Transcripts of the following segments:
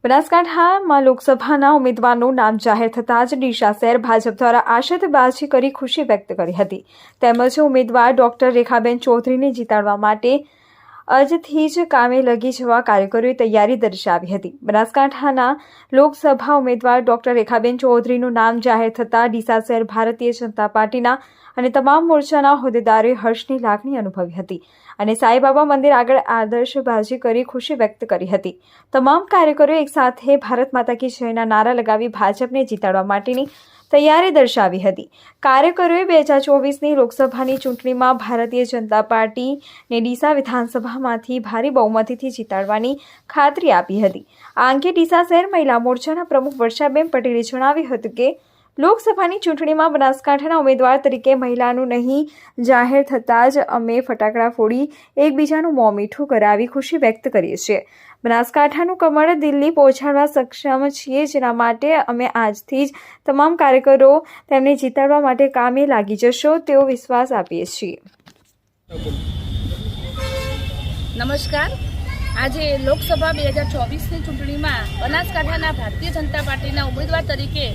બનાસકાંઠામાં લોકસભાના ઉમેદવારનું નામ જાહેર થતાં જ ડીસા શહેર ભાજપ દ્વારા આશીર્વાદબાજી કરી ખુશી વ્યક્ત કરી હતી. તેમજ ઉમેદવાર ડોક્ટર રેખાબેન ચૌધરીને જીતાડવા માટે આજથી જ કામે લગી જવા કાર્યકરોએ તૈયારી દર્શાવી હતી. બનાસકાંઠાના લોકસભા ઉમેદવાર ડોક્ટર રેખાબેન ચૌધરીનું નામ જાહેર થતાં ડીસા શહેર ભારતીય જનતા પાર્ટીના અને તમામ મોરચાના હોદ્દેદારોએ હર્ષની લાગણી અનુભવી હતી અને સાંઈબાબા મંદિર આગળ આદર્શબાજી કરી ખુશી વ્યક્ત કરી હતી. તમામ કાર્યકરોએ એકસાથે ભારત માતા કી જયના નારા લગાવી ભાજપને જીતાડવા માટેની તૈયારી દર્શાવી હતી. કાર્યકરોએ 2024ની લોકસભાની ચૂંટણીમાં ભારતીય જનતા પાર્ટીને ડીસા વિધાનસભામાંથી ભારે બહુમતીથી જીતાડવાની ખાતરી આપી હતી. આ અંગે ડીસા શહેર મહિલા મોરચાના પ્રમુખ વર્ષાબેન પટેલે જણાવ્યું હતું કે લોકસભાની ચૂંટણીમાં બનાસકાંઠાના ઉમેદવાર તરીકે મહિલાનું નહીં જાહેર થતાં જ અમે ફટાકડા ફોડી એકબીજાનું મોં મીઠું કરાવી ખુશી વ્યક્ત કરીએ છીએ. બનાસકાંઠાનું કમળ દિલ્હી પહોંચાડવા સક્ષમ છીએ, જેના માટે અમે આજથી જ તમામ કાર્યકરો તેમને જીતાડવા માટે કામે લાગી જશો તેવો વિશ્વાસ આપીએ છીએ. નમસ્કાર. આજે લોકસભા 2024ની ચૂંટણીમાં બનાસકાંઠાના ભારતીય જનતા પાર્ટીના ઉમેદવાર તરીકે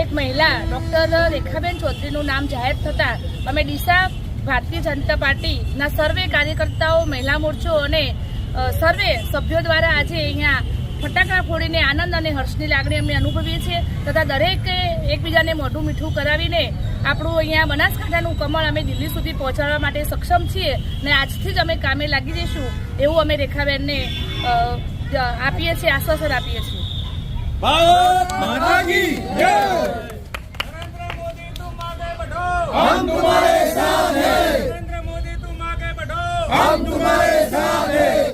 એક મહિલા ડૉક્ટર રેખાબેન ચૌધરીનું નામ જાહેર થતાં અમે ડીસા ભારતીય જનતા પાર્ટીના સર્વે કાર્યકર્તાઓ, મહિલા મોરચો અને સર્વે સભ્યો દ્વારા આજે અહીંયા ફટાકડા ફોડીને આનંદ અને હર્ષની લાગણી અમે અનુભવીએ છીએ તથા દરેક એકબીજાને મોઢું મીઠું કરાવીને આપણું અહીંયા બનાસકાંઠાનું કમળ અમે દિલ્હી સુધી પહોંચાડવા માટે સક્ષમ છીએ અને આજથી જ અમે કામે લાગી જઈશું એવું અમે રેખાબેનને આપીએ છીએ, આશ્વાસન આપીએ છીએ. भारत माता की जय। नरेंद्र मोदी तुम आगे बढ़ो, हम तुम्हारे साथ हैं। नरेंद्र मोदी तुम आगे बढ़ो, हम तुम्हारे साथ हैं।